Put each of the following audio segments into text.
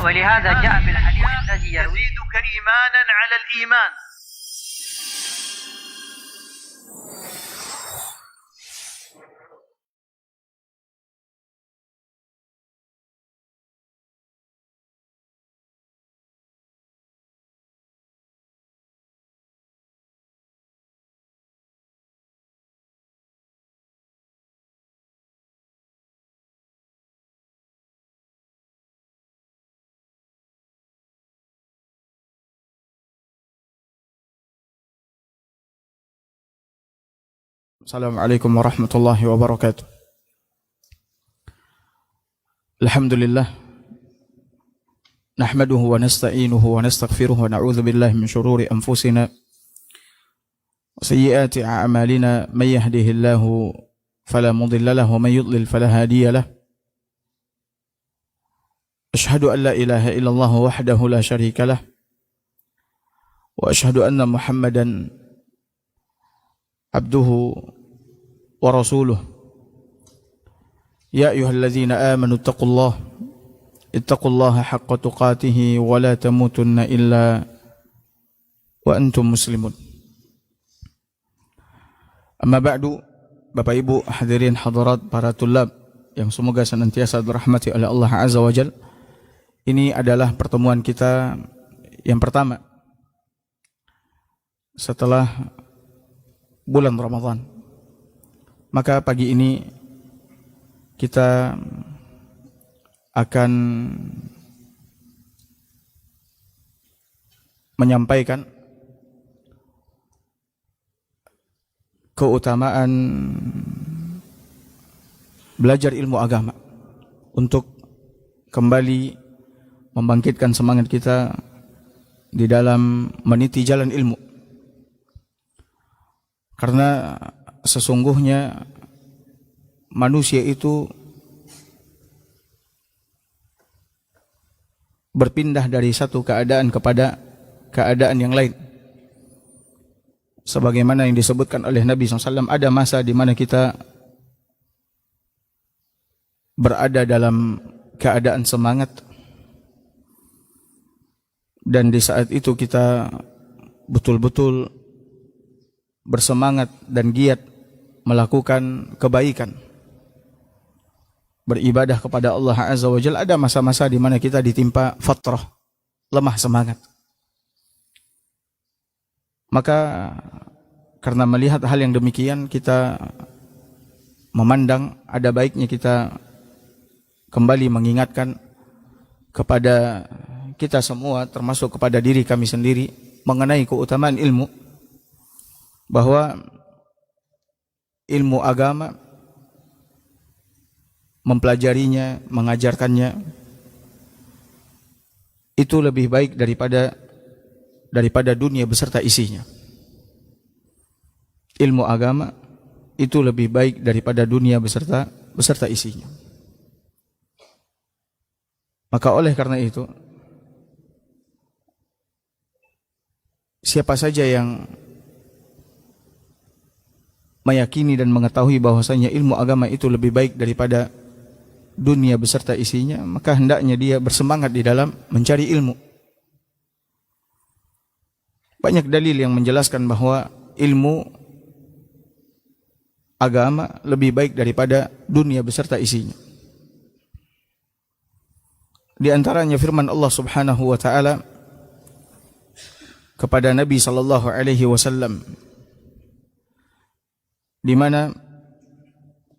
ولهذا جاء بالحديث الذي يروي يزيدك إيمانا على الإيمان. Assalamualaikum warahmatullahi wabarakatuh. Alhamdulillah nahmaduhu wa nasta'inuhu wa nastaghfiruhu wa na'udzu billahi min shururi anfusina wa sayyiati a'malina may yahdihillahu fala mudilla lahu wa may yudlil fala hadiya lahu. Ashhadu an la ilaha illallah wahdahu la syarika lah wa ashhadu anna Muhammadan abduhu wa rasuluh. Ya ayyuhalladzina amanu ittaqullaha haqqa tuqatih wa la tamutunna illa wa antum muslimun. Amma ba'du, Bapak Ibu hadirin hadirat para tulab yang semoga senantiasa dirahmati oleh Allah Azza wa Jalla. Ini adalah pertemuan kita yang pertama setelah bulan Ramadan. Maka pagi ini kita akan menyampaikan keutamaan belajar ilmu agama untuk kembali membangkitkan semangat kita di dalam meniti jalan ilmu. Karena sesungguhnya manusia itu berpindah dari satu keadaan kepada keadaan yang lain. Sebagaimana yang disebutkan oleh Nabi SAW, ada masa di mana kita berada dalam keadaan semangat, dan di saat itu kita betul-betul bersemangat dan giat melakukan kebaikan, beribadah kepada Allah Azza wa Jalla. Ada masa-masa di mana kita ditimpa fatrah, lemah semangat. Maka karena melihat hal yang demikian, kita memandang ada baiknya kita kembali mengingatkan kepada kita semua, termasuk kepada diri kami sendiri, mengenai keutamaan ilmu, bahwa ilmu agama, mempelajarinya, mengajarkannya, itu lebih baik daripada dunia beserta isinya. Ilmu agama itu lebih baik daripada dunia beserta isinya. Maka oleh karena itu, siapa saja yang meyakini dan mengetahui bahwasanya ilmu agama itu lebih baik daripada dunia beserta isinya, maka hendaknya dia bersemangat di dalam mencari ilmu. Banyak dalil yang menjelaskan bahwa ilmu agama lebih baik daripada dunia beserta isinya. Di antaranya firman Allah Subhanahu wa taala kepada Nabi sallallahu alaihi wasallam, di mana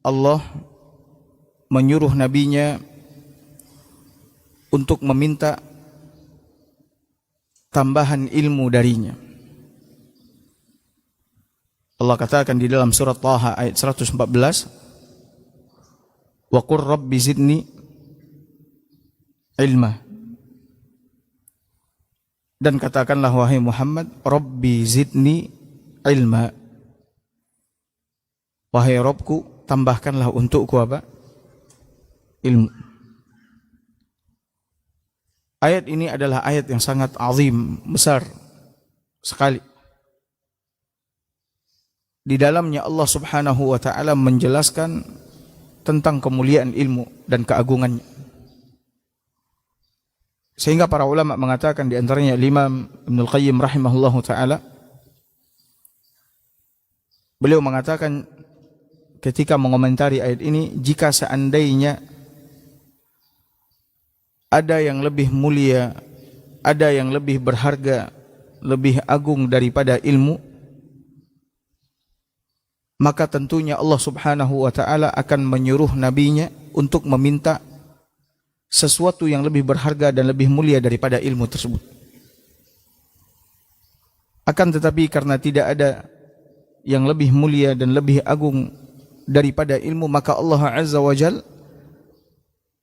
Allah menyuruh nabinya untuk meminta tambahan ilmu darinya. Allah katakan di dalam surat Taha ayat 114, "Wa qur rabbi zidni ilma." Dan katakanlah wahai Muhammad, Rabbi zidni ilma. Wahai Rabbku, tambahkanlah untukku apa? Ilmu. Ayat ini adalah ayat yang sangat azim, besar sekali. Di dalamnya Allah Subhanahu wa taala menjelaskan tentang kemuliaan ilmu dan keagungannya. Sehingga para ulama mengatakan, di antaranya Imam Ibnul Qayyim rahimahullahu taala, beliau mengatakan ketika mengomentari ayat ini, jika seandainya ada yang lebih mulia, ada yang lebih berharga, lebih agung daripada ilmu, maka tentunya Allah Subhanahu wa taala akan menyuruh nabinya untuk meminta sesuatu yang lebih berharga dan lebih mulia daripada ilmu tersebut. Akan tetapi karena tidak ada yang lebih mulia dan lebih agung daripada ilmu, maka Allah Azza wa Jal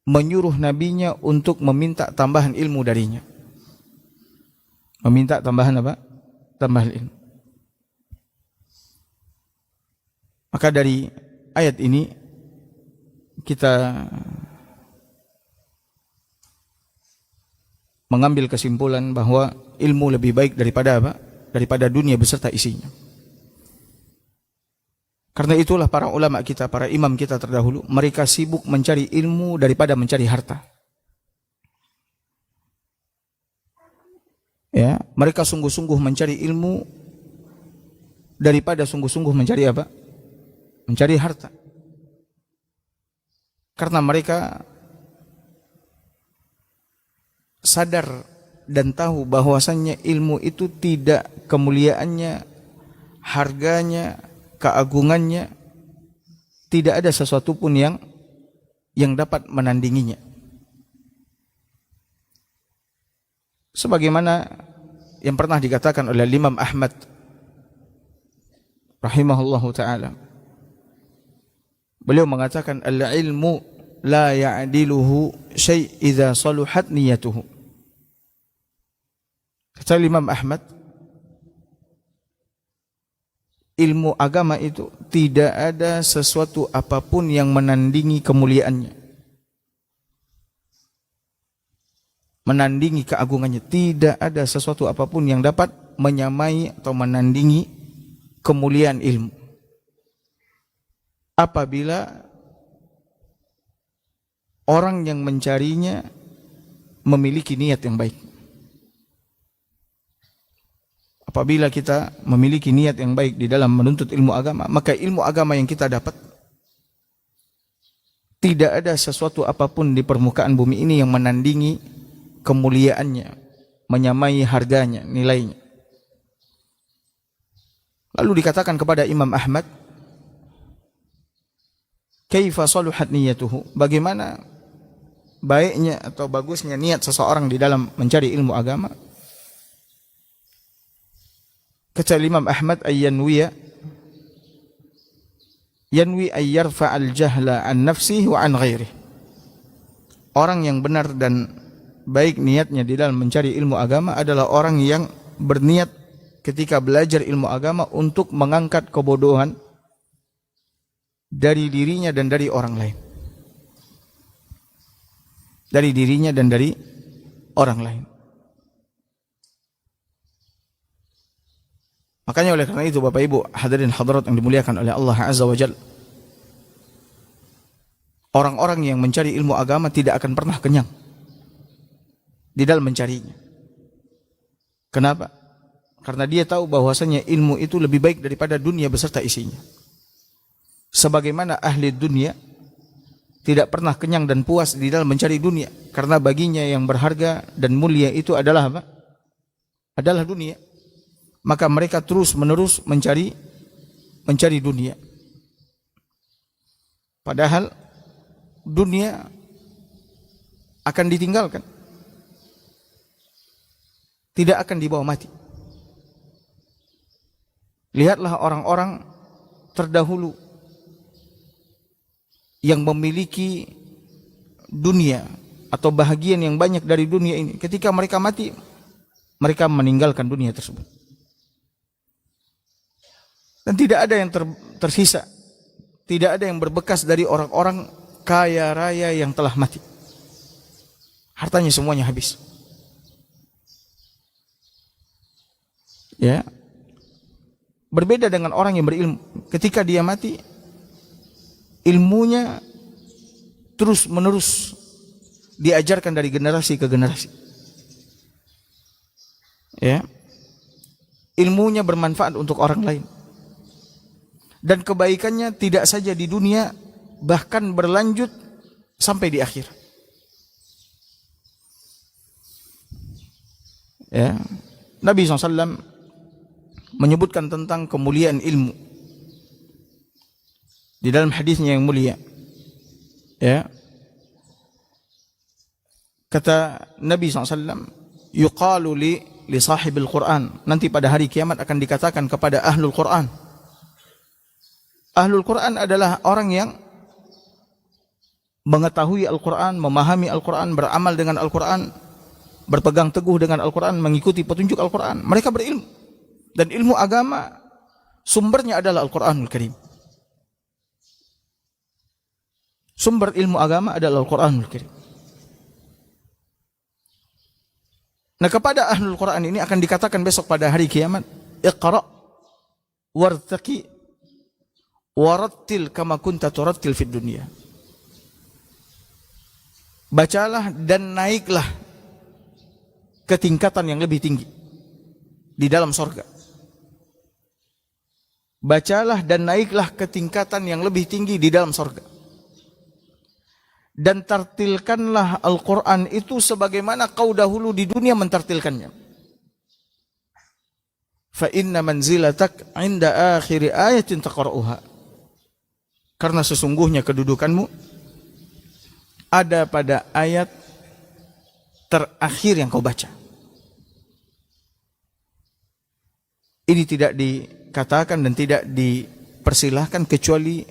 menyuruh nabinya untuk meminta tambahan ilmu darinya. Meminta tambahan apa? Tambahan ilmu. Maka dari ayat ini kita mengambil kesimpulan bahwa ilmu lebih baik daripada apa? Daripada dunia beserta isinya. Karena itulah para ulama kita, para imam kita terdahulu, mereka sibuk mencari ilmu daripada mencari harta. Ya, mereka sungguh-sungguh mencari ilmu daripada sungguh-sungguh mencari apa? Mencari harta. Karena mereka sadar dan tahu bahwasannya ilmu itu tidak kemuliaannya, harganya, keagungannya, tidak ada sesuatu pun yang dapat menandinginya. Sebagaimana yang pernah dikatakan oleh Imam Ahmad rahimahullahu ta'ala, beliau mengatakan, al-ilmu la ya'diluhu syai' idza saluhat niyatuhu. Kata Imam Ahmad, ilmu agama itu tidak ada sesuatu apapun yang menandingi kemuliaannya, menandingi keagungannya. Tidak ada sesuatu apapun yang dapat menyamai atau menandingi kemuliaan ilmu, apabila orang yang mencarinya memiliki niat yang baik. Apabila kita memiliki niat yang baik di dalam menuntut ilmu agama, maka ilmu agama yang kita dapat, tidak ada sesuatu apapun di permukaan bumi ini yang menandingi kemuliaannya, menyamai harganya, nilainya. Lalu dikatakan kepada Imam Ahmad, kaifa saluhat niyatuhu, bagaimana baiknya atau bagusnya niat seseorang di dalam mencari ilmu agama? Kata Imam Ahmad, yanwi ay yarfa'al jahla an nafsihi wa an ghairihi. Orang yang benar dan baik niatnya di dalam mencari ilmu agama adalah orang yang berniat ketika belajar ilmu agama untuk mengangkat kebodohan dari dirinya dan dari orang lain. Dari dirinya dan dari orang lain. Makanya oleh karena itu Bapak Ibu hadirin hadirat yang dimuliakan oleh Allah Azza wa Jalla, orang-orang yang mencari ilmu agama tidak akan pernah kenyang di dalam mencarinya. Kenapa? Karena dia tahu bahwasanya ilmu itu lebih baik daripada dunia beserta isinya. Sebagaimana ahli dunia tidak pernah kenyang dan puas di dalam mencari dunia, karena baginya yang berharga dan mulia itu adalah apa? Adalah dunia. Maka mereka terus menerus mencari dunia. Padahal dunia akan ditinggalkan, tidak akan dibawa mati. Lihatlah orang-orang terdahulu yang memiliki dunia atau bahagian yang banyak dari dunia ini. Ketika mereka mati, mereka meninggalkan dunia tersebut. Dan tidak ada yang tersisa, tidak ada yang berbekas dari orang-orang kaya raya yang telah mati. Hartanya semuanya habis. Ya. Berbeda dengan orang yang berilmu. Ketika dia mati, ilmunya terus menerus diajarkan dari generasi ke generasi. Ya. Ilmunya bermanfaat untuk orang lain. Dan kebaikannya tidak saja di dunia, bahkan berlanjut sampai di akhir. Ya. Nabi SAW menyebutkan tentang kemuliaan ilmu di dalam hadisnya yang mulia. Ya. Kata Nabi SAW, yuqalu li sahibil Quran. Nanti pada hari kiamat akan dikatakan kepada ahlul Quran. Ahlul Quran adalah orang yang mengetahui Al-Quran, memahami Al-Quran, beramal dengan Al-Quran, berpegang teguh dengan Al-Quran, mengikuti petunjuk Al-Quran. Mereka berilmu. Dan ilmu agama sumbernya adalah Al-Quranul Karim. Sumber ilmu agama adalah Al-Quranul Karim. Nah, kepada ahlul Quran ini akan dikatakan besok pada hari kiamat, Iqra wartaqi warattil kama kunta turattil fid dunya. Bacalah dan naiklah ke tingkatan yang lebih tinggi di dalam sorga. Bacalah dan naiklah ke tingkatan yang lebih tinggi di dalam sorga. Dan tartilkanlah Al-Quran itu sebagaimana kau dahulu di dunia mentartilkannya. Fa inna manzilatak inda akhiri ayatin taqra'uha. Karena sesungguhnya kedudukanmu ada pada ayat terakhir yang kau baca. Ini tidak dikatakan dan tidak dipersilahkan kecuali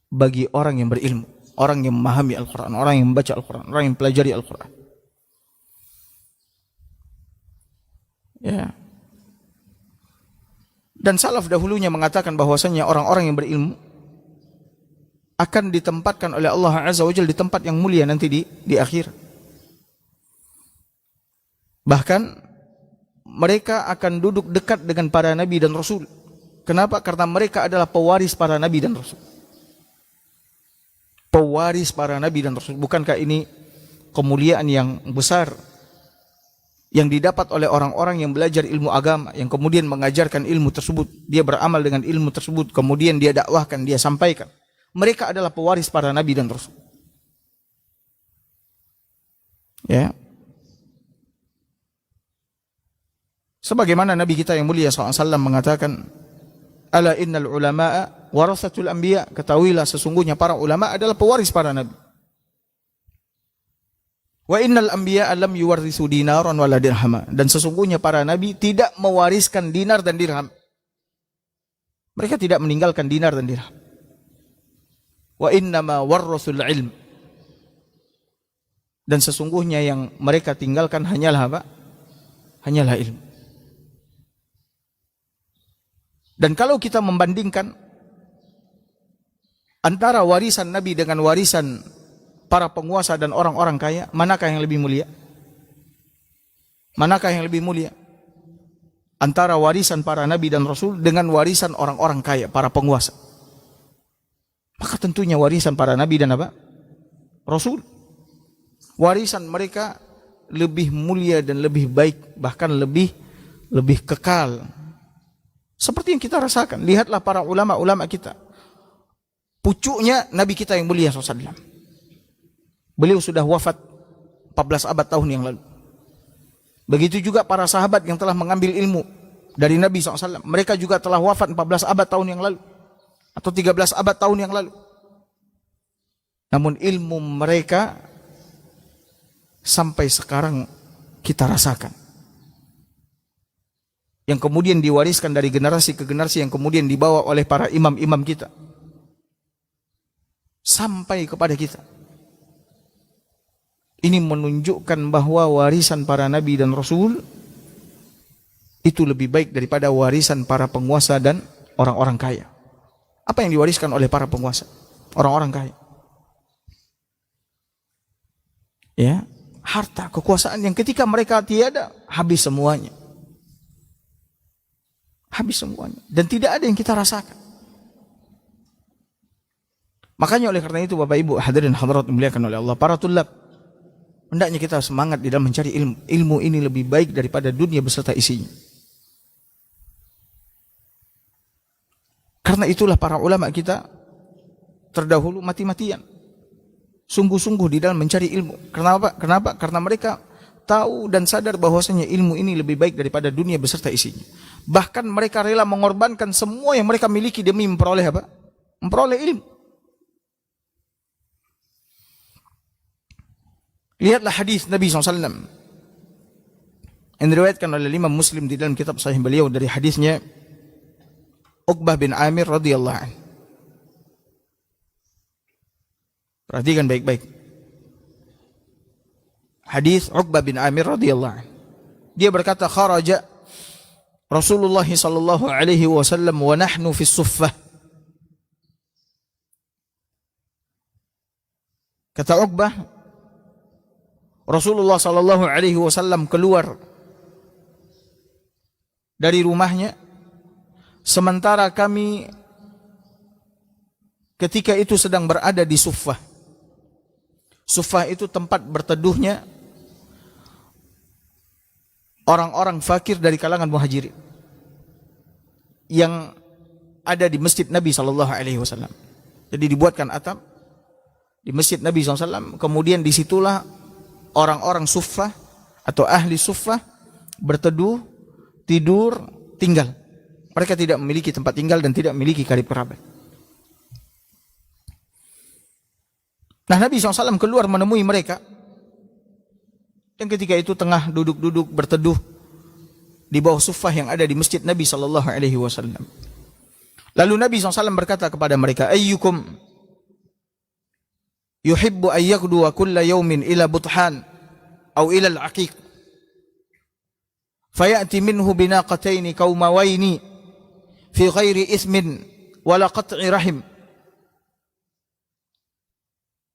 bagi orang yang berilmu, orang yang memahami Al-Quran, orang yang membaca Al-Quran, orang yang mempelajari Al-Quran. Ya. Dan salaf dahulunya mengatakan bahwasanya orang-orang yang berilmu akan ditempatkan oleh Allah Azza wa Jalla di tempat yang mulia nanti di akhir. Bahkan mereka akan duduk dekat dengan para nabi dan rasul. Kenapa? Karena mereka adalah pewaris para nabi dan rasul. Pewaris para nabi dan rasul. Bukankah ini kemuliaan yang besar yang didapat oleh orang-orang yang belajar ilmu agama, yang kemudian mengajarkan ilmu tersebut, dia beramal dengan ilmu tersebut, kemudian dia dakwahkan, dia sampaikan. Mereka adalah pewaris para nabi dan rasul. Ya. Sebagaimana Nabi kita yang mulia SAW mengatakan, ala innal ulama'a warasatul anbiya, ketahuilah sesungguhnya para ulama adalah pewaris para nabi. Wa innal anbiya lam yuwarrisu dinaran wala dirhama, dan sesungguhnya para nabi tidak mewariskan dinar dan dirham. Mereka tidak meninggalkan dinar dan dirham. Wa innama warrasul ilm, dan sesungguhnya yang mereka tinggalkan hanyalah apa? Hanyalah ilmu. Dan kalau kita membandingkan antara warisan Nabi dengan warisan para penguasa dan orang-orang kaya, manakah yang lebih mulia? Manakah yang lebih mulia? Antara warisan para Nabi dan Rasul dengan warisan orang-orang kaya, para penguasa. Maka tentunya warisan para Nabi dan apa? Rasul. Warisan mereka lebih mulia dan lebih baik, bahkan lebih kekal. Seperti yang kita rasakan. Lihatlah para ulama-ulama kita. Pucuknya Nabi kita yang mulia SAW. Beliau sudah wafat 14 abad tahun yang lalu. Begitu juga para sahabat yang telah mengambil ilmu dari Nabi SAW. Mereka juga telah wafat 14 abad tahun yang lalu. Atau 13 abad tahun yang lalu. Namun ilmu mereka sampai sekarang kita rasakan. Yang kemudian diwariskan dari generasi ke generasi, yang kemudian dibawa oleh para imam-imam kita sampai kepada kita. Ini menunjukkan bahwa warisan para nabi dan rasul itu lebih baik daripada warisan para penguasa dan orang-orang kaya. Apa yang diwariskan oleh para penguasa? Orang-orang kaya. Ya, harta, kekuasaan yang ketika mereka tiada, habis semuanya. Habis semuanya. Dan tidak ada yang kita rasakan. Makanya oleh karena itu Bapak Ibu hadirin hadirat dimuliakan oleh Allah, para tulab, hendaknya kita semangat di dalam mencari ilmu. Ilmu ini lebih baik daripada dunia beserta isinya. Karena itulah para ulama kita terdahulu mati-matian, sungguh-sungguh di dalam mencari ilmu. Kenapa? Karena mereka tahu dan sadar bahwasanya ilmu ini lebih baik daripada dunia beserta isinya. Bahkan mereka rela mengorbankan semua yang mereka miliki demi memperoleh apa? Memperoleh ilmu. Lihatlah hadis Nabi SAW yang diriwayatkan oleh Imam Muslim di dalam kitab Sahih beliau dari hadisnya Uqbah bin Amir radhiyallahu anhu. Perhatikan baik-baik. Hadis Uqbah bin Amir radhiyallahu anhu. Dia berkata, kharaja Rasulullah sallallahu alaihi wasallam wa nahnu fi suffah. Kata Uqbah, Rasulullah sallallahu alaihi wasallam keluar dari rumahnya sementara kami ketika itu sedang berada di suffah. Suffah itu tempat berteduhnya orang-orang fakir dari kalangan muhajirin yang ada di masjid Nabi sallallahu alaihi wasallam. Jadi dibuatkan atap di masjid Nabi SAW, kemudian disitulah orang-orang suffah atau ahli suffah berteduh, tidur, tinggal. Mereka tidak memiliki tempat tinggal dan tidak memiliki karib kerabat. Nah, Nabi SAW keluar menemui mereka. Dan ketika itu tengah duduk-duduk berteduh di bawah suffah yang ada di masjid Nabi SAW. Lalu Nabi SAW berkata kepada mereka, ayyukum yuhibbu an yaghduwa kulla yawmin ila buthan aw ila al-aqiq fayati minhu binaqataini kaumawaini fi ghairi ithmin wala qat'i rahim.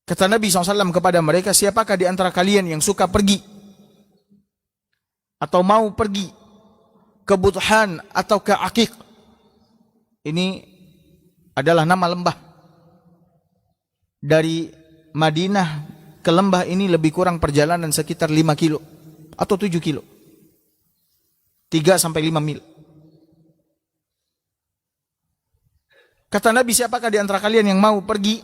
Kata Nabi SAW kepada mereka, siapakah di antara kalian yang suka pergi atau mau pergi ke Buthan atau ke Aqiq? Ini adalah nama lembah. Dari Madinah ke lembah ini lebih kurang perjalanan sekitar 5 kilo atau 7 kilo. 3 sampai 5 mil. Kata Nabi, siapakah di antara kalian yang mau pergi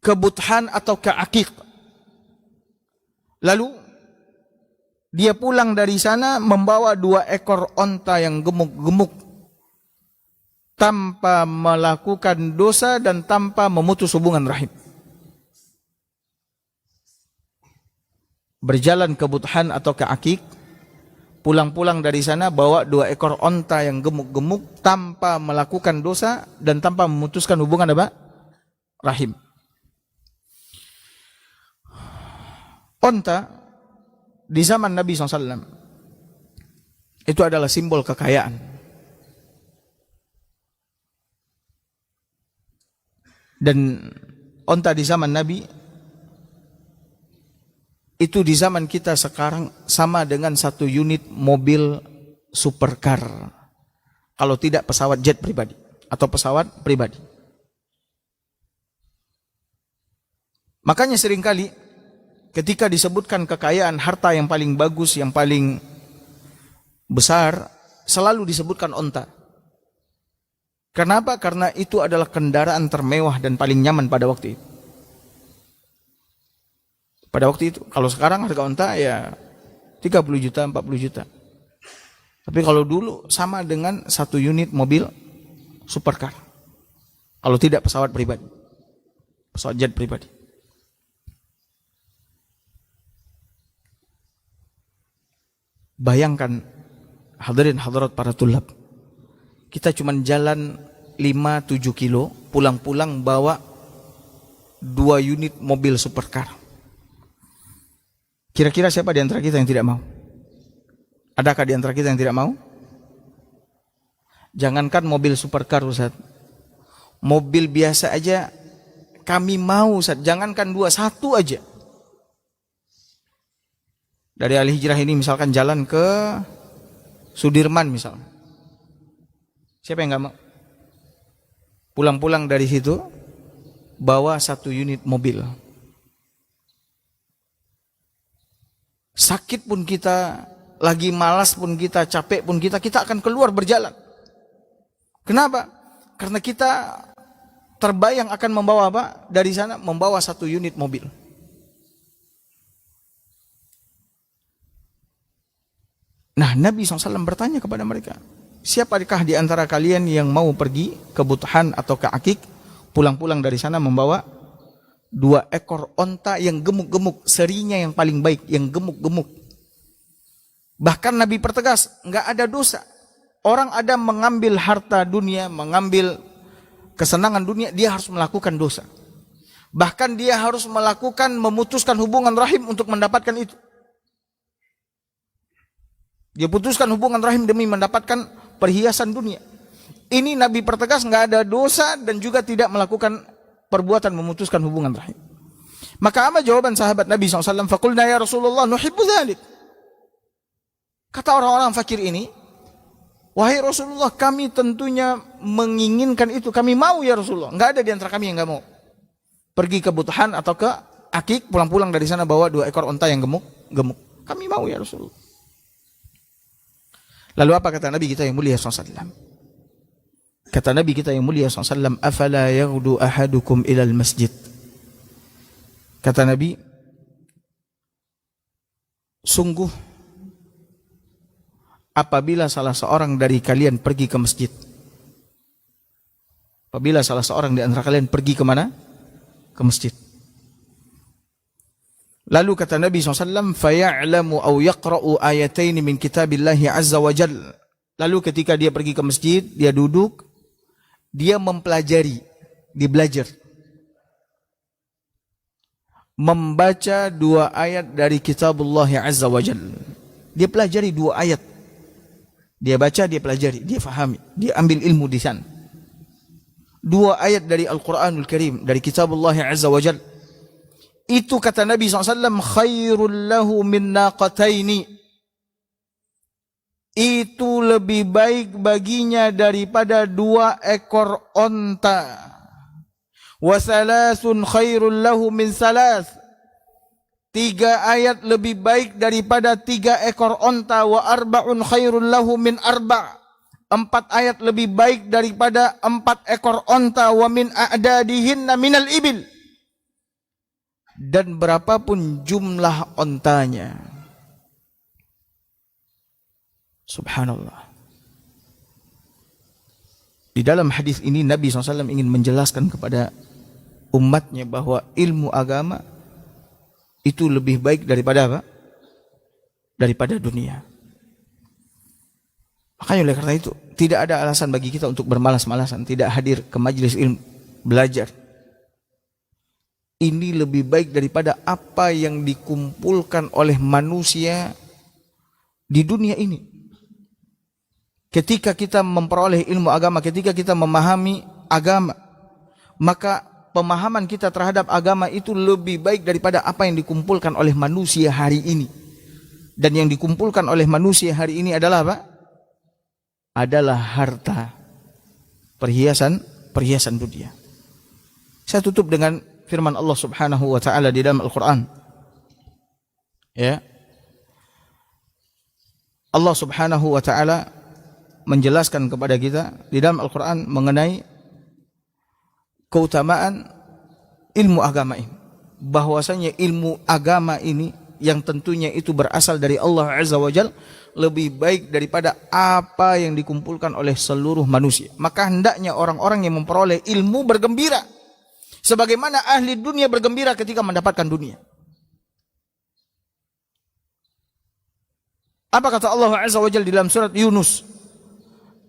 ke Buthan atau ke Aqiq? Lalu dia pulang dari sana membawa 2 ekor onta yang gemuk-gemuk, tanpa melakukan dosa dan tanpa memutus hubungan rahim. Berjalan ke Buthan atau ke Aqiq, pulang-pulang dari sana bawa 2 ekor onta yang gemuk-gemuk tanpa melakukan dosa dan tanpa memutuskan hubungan apa? Rahim. Onta di zaman Nabi SAW itu adalah simbol kekayaan. Dan onta di zaman Nabi itu di zaman kita sekarang sama dengan 1 unit mobil supercar, kalau tidak pesawat jet pribadi atau pesawat pribadi. Makanya seringkali ketika disebutkan kekayaan harta yang paling bagus, yang paling besar, selalu disebutkan onta. Kenapa? Karena itu adalah kendaraan termewah dan paling nyaman pada waktu itu. Pada waktu itu, kalau sekarang harga onta ya 30 juta, 40 juta. Tapi kalau dulu sama dengan 1 unit mobil supercar. Kalau tidak pesawat pribadi, pesawat jet pribadi. Bayangkan hadirin hadirat para tulab, kita cuma jalan 5-7 kilo, pulang-pulang bawa 2 unit mobil supercar. Kira-kira siapa di antara kita yang tidak mau? Adakah di antara kita yang tidak mau? Jangankan mobil supercar, Ustaz. Mobil biasa aja kami mau, Ustaz. Jangankan 2, 1 aja. Dari Al-Hijrah ini misalkan jalan ke Sudirman misalnya. Siapa yang nggak mau? Pulang-pulang dari situ bawa 1 unit mobil. sakit pun kita, lagi malas pun kita, capek pun kita akan keluar berjalan. Kenapa? Karena kita terbayang akan membawa apa? Dari sana membawa 1 unit mobil. Nah, Nabi SAW bertanya kepada mereka, siapakah di antara kalian yang mau pergi ke Buthan atau ke Akik, pulang-pulang dari sana membawa 2 ekor onta yang gemuk-gemuk, serinya yang paling baik, yang gemuk-gemuk. Bahkan Nabi pertegas, enggak ada dosa. Orang ada mengambil harta dunia, mengambil kesenangan dunia, dia harus melakukan dosa. Bahkan dia harus memutuskan hubungan rahim untuk mendapatkan itu. Dia putuskan hubungan rahim demi mendapatkan perhiasan dunia. Ini Nabi pertegas enggak ada dosa dan juga tidak melakukan perbuatan memutuskan hubungan rahim. Maka apa jawaban sahabat Nabi SAW? Faqulna ya Rasulullah nuhibbu dzalik. Kata orang-orang fakir ini, wahai Rasulullah, kami tentunya menginginkan itu, kami mau ya Rasulullah. Enggak ada di antara kami yang enggak mau pergi ke Buthan atau ke Akik, pulang-pulang dari sana bawa 2 ekor onta yang gemuk. Kami mau ya Rasulullah. Lalu apa kata Nabi kita yang mulia SAW? Kata Nabi kita yang mulia SAW, afala yaghdu ahadukum ilal masjid. Kata Nabi, sungguh apabila salah seorang dari kalian pergi ke masjid. Apabila salah seorang di antara kalian pergi ke mana? Ke masjid. Lalu kata Nabi SAW, faya'lamu aw yaqra'u ayataini min kitabillahi azza wa jalla. Lalu ketika dia pergi ke masjid, dia duduk, dia mempelajari, dia belajar. Membaca 2 ayat dari kitabullah azza wa jalla. Dia pelajari 2 ayat. Dia baca, dia pelajari, dia fahami, dia ambil ilmu di sana. 2 ayat dari Al-Quranul Karim, dari kitabullah azza wa jalla. Itu kata Nabi SAW, khairul lahu min naqataini. Itu lebih baik baginya daripada 2 ekor onta. Wa salasun khairul lahu min salas. 3 ayat lebih baik daripada 3 ekor onta. Wa arba'un khairul lahu min arba'. 4 ayat lebih baik daripada 4 ekor onta. Wa min a'dadihinna minal ibil. Dan berapapun jumlah ontanya. Subhanallah. Di dalam hadis ini Nabi SAW ingin menjelaskan kepada umatnya bahwa ilmu agama itu lebih baik daripada apa? Daripada dunia. Makanya oleh karena itu tidak ada alasan bagi kita untuk bermalas-malasan, tidak hadir ke majelis ilmu, belajar. Ini lebih baik daripada apa yang dikumpulkan oleh manusia di dunia ini. Ketika kita memperoleh ilmu agama, ketika kita memahami agama, maka pemahaman kita terhadap agama itu lebih baik daripada apa yang dikumpulkan oleh manusia hari ini. Dan yang dikumpulkan oleh manusia hari ini adalah apa? Adalah harta, perhiasan dunia. Saya tutup dengan firman Allah Subhanahu wa taala di dalam Al-Qur'an. Ya. Allah Subhanahu wa taala menjelaskan kepada kita di dalam Al-Qur'an mengenai keutamaan ilmu agama ini. Bahwasanya ilmu agama ini yang tentunya itu berasal dari Allah Azza wa Jalla lebih baik daripada apa yang dikumpulkan oleh seluruh manusia. Maka hendaknya orang-orang yang memperoleh ilmu bergembira sebagaimana ahli dunia bergembira ketika mendapatkan dunia. Apa kata Allah Azza wa Jalla di dalam surat Yunus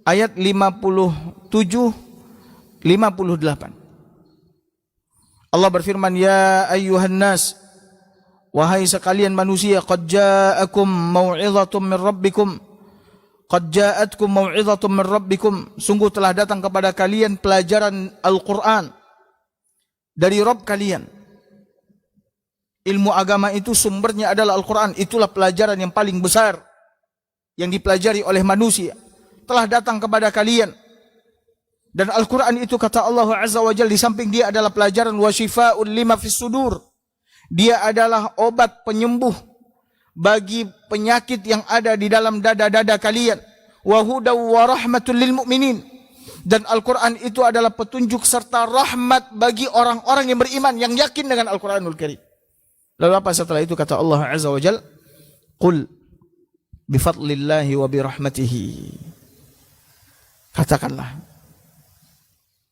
ayat 57 58. Allah berfirman, ya ayyuhan nas, wahai sekalian manusia, qad ja'akum mau'izatun min rabbikum, qad ja'atkum mau'izatun min rabbikum, sungguh telah datang kepada kalian pelajaran Al-Qur'an dari Rabb kalian. Ilmu agama itu sumbernya adalah Al-Quran. Itulah pelajaran yang paling besar yang dipelajari oleh manusia. Telah datang kepada kalian. Dan Al-Quran itu kata Allah Azza wa Jalla, di samping dia adalah pelajaran wa shifa'un lima fis sudur. Dia adalah obat penyembuh bagi penyakit yang ada di dalam dada-dada kalian. Wa hudaw wa rahmatul lil mu'minin. Dan Al-Quran itu adalah petunjuk serta rahmat bagi orang-orang yang beriman, yang yakin dengan Al-Quranul Karim. Lalu apa setelah itu kata Allah Azza wa Jal? Qul bifadlillahi wa birahmatihi.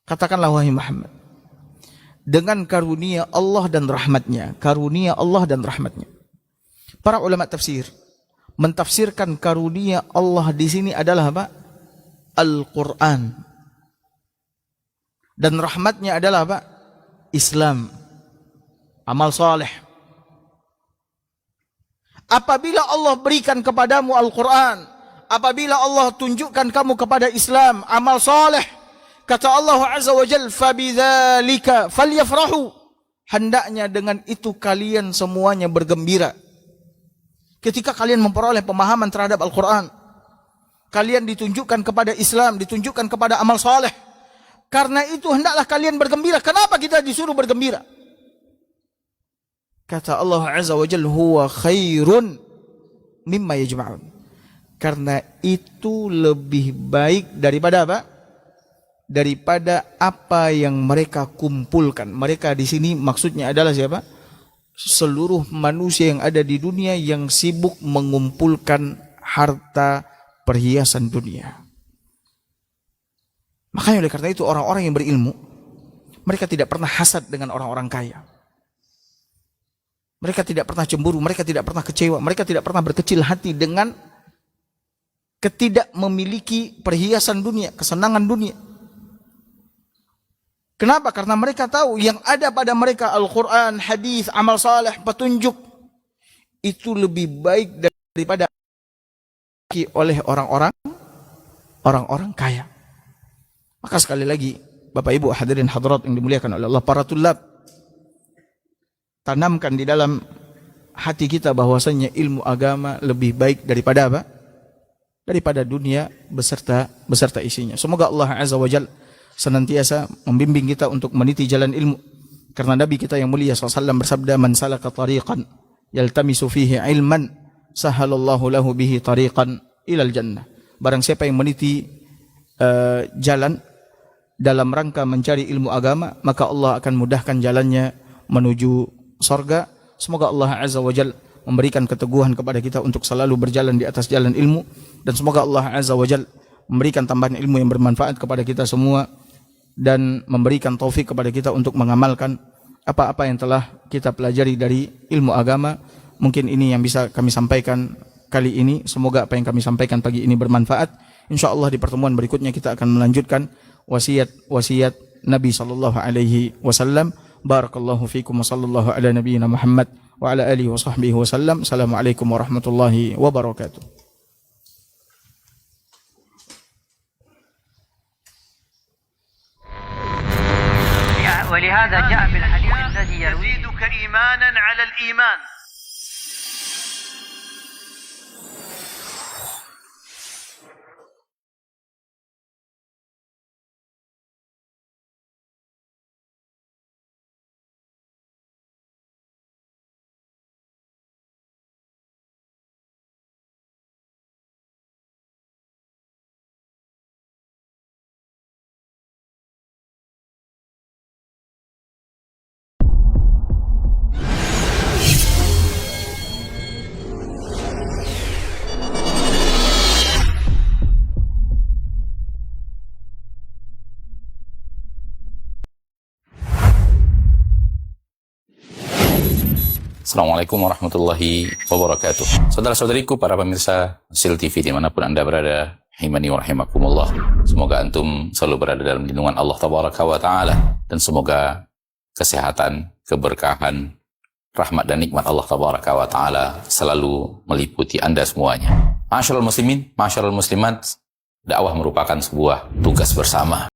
Katakanlah wahai Muhammad, dengan karunia Allah dan rahmatnya. Karunia Allah dan rahmatnya. Para ulama tafsir mentafsirkan karunia Allah di sini adalah apa? Al-Quran. Dan rahmatnya adalah apa? Islam. Amal saleh. Apabila Allah berikan kepadamu Al-Quran, apabila Allah tunjukkan kamu kepada Islam, amal saleh, kata Allah Azza wa Jal, fabidzalika falyafrahu. Hendaknya dengan itu kalian semuanya bergembira. Ketika kalian memperoleh pemahaman terhadap Al-Quran, kalian ditunjukkan kepada Islam, ditunjukkan kepada amal saleh. Karena itu hendaklah kalian bergembira. Kenapa kita disuruh bergembira? Kata Allah Azza wa Jalla, huwa khairun mimma yajma'un. Karena itu lebih baik daripada apa? Daripada apa yang mereka kumpulkan. Mereka di sini maksudnya adalah siapa? Seluruh manusia yang ada di dunia yang sibuk mengumpulkan harta perhiasan dunia. Makanya oleh karena itu orang-orang yang berilmu, mereka tidak pernah hasad dengan orang-orang kaya. Mereka tidak pernah cemburu, mereka tidak pernah kecewa, mereka tidak pernah berkecil hati dengan ketidak memiliki perhiasan dunia, kesenangan dunia. Kenapa? Karena mereka tahu yang ada pada mereka Al-Quran, hadis, amal saleh, petunjuk itu lebih baik daripada oleh orang-orang kaya. Maka sekali lagi, Bapak Ibu hadirin hadirat yang dimuliakan oleh Allah, para tulab, tanamkan di dalam hati kita bahwasanya ilmu agama lebih baik daripada apa? Daripada dunia beserta isinya. Semoga Allah Azza wa Jalla senantiasa membimbing kita untuk meniti jalan ilmu. Karena Nabi kita yang mulia SAW bersabda, man salaka tariqan yaltamisu fihi ilman sahalallahu lahu bihi tariqan ilal jannah. Barang siapa yang meniti jalan dalam rangka mencari ilmu agama, maka Allah akan mudahkan jalannya menuju sorga. Semoga Allah Azza wa Jal memberikan keteguhan kepada kita untuk selalu berjalan di atas jalan ilmu. Dan semoga Allah Azza wa Jal memberikan tambahan ilmu yang bermanfaat kepada kita semua, dan memberikan taufik kepada kita untuk mengamalkan apa-apa yang telah kita pelajari dari ilmu agama. Mungkin ini yang bisa kami sampaikan kali ini. Semoga apa yang kami sampaikan pagi ini bermanfaat. InsyaAllah di pertemuan berikutnya kita akan melanjutkan wasiat Nabi SAW. Barakallahu fikum wa sallallahu ala nabiyyina Muhammad wa ala alihi wa sahbihi wa sallam. Assalamualaikum warahmatullahi wabarakatuh. ولهذا جاء بالحديث الذي يرويه يزيدك إيمانا على الإيمان. Assalamualaikum warahmatullahi wabarakatuh. Saudara-saudariku, para pemirsa SIL TV dimanapun Anda berada, rahimani wa rahimakumullah. Semoga antum selalu berada dalam lindungan Allah Tabaraka wa Ta'ala, dan semoga kesehatan, keberkahan, rahmat dan nikmat Allah Tabaraka wa Ta'ala selalu meliputi Anda semuanya. Ma'asyiral muslimin, ma'asyiral muslimat, dakwah merupakan sebuah tugas bersama.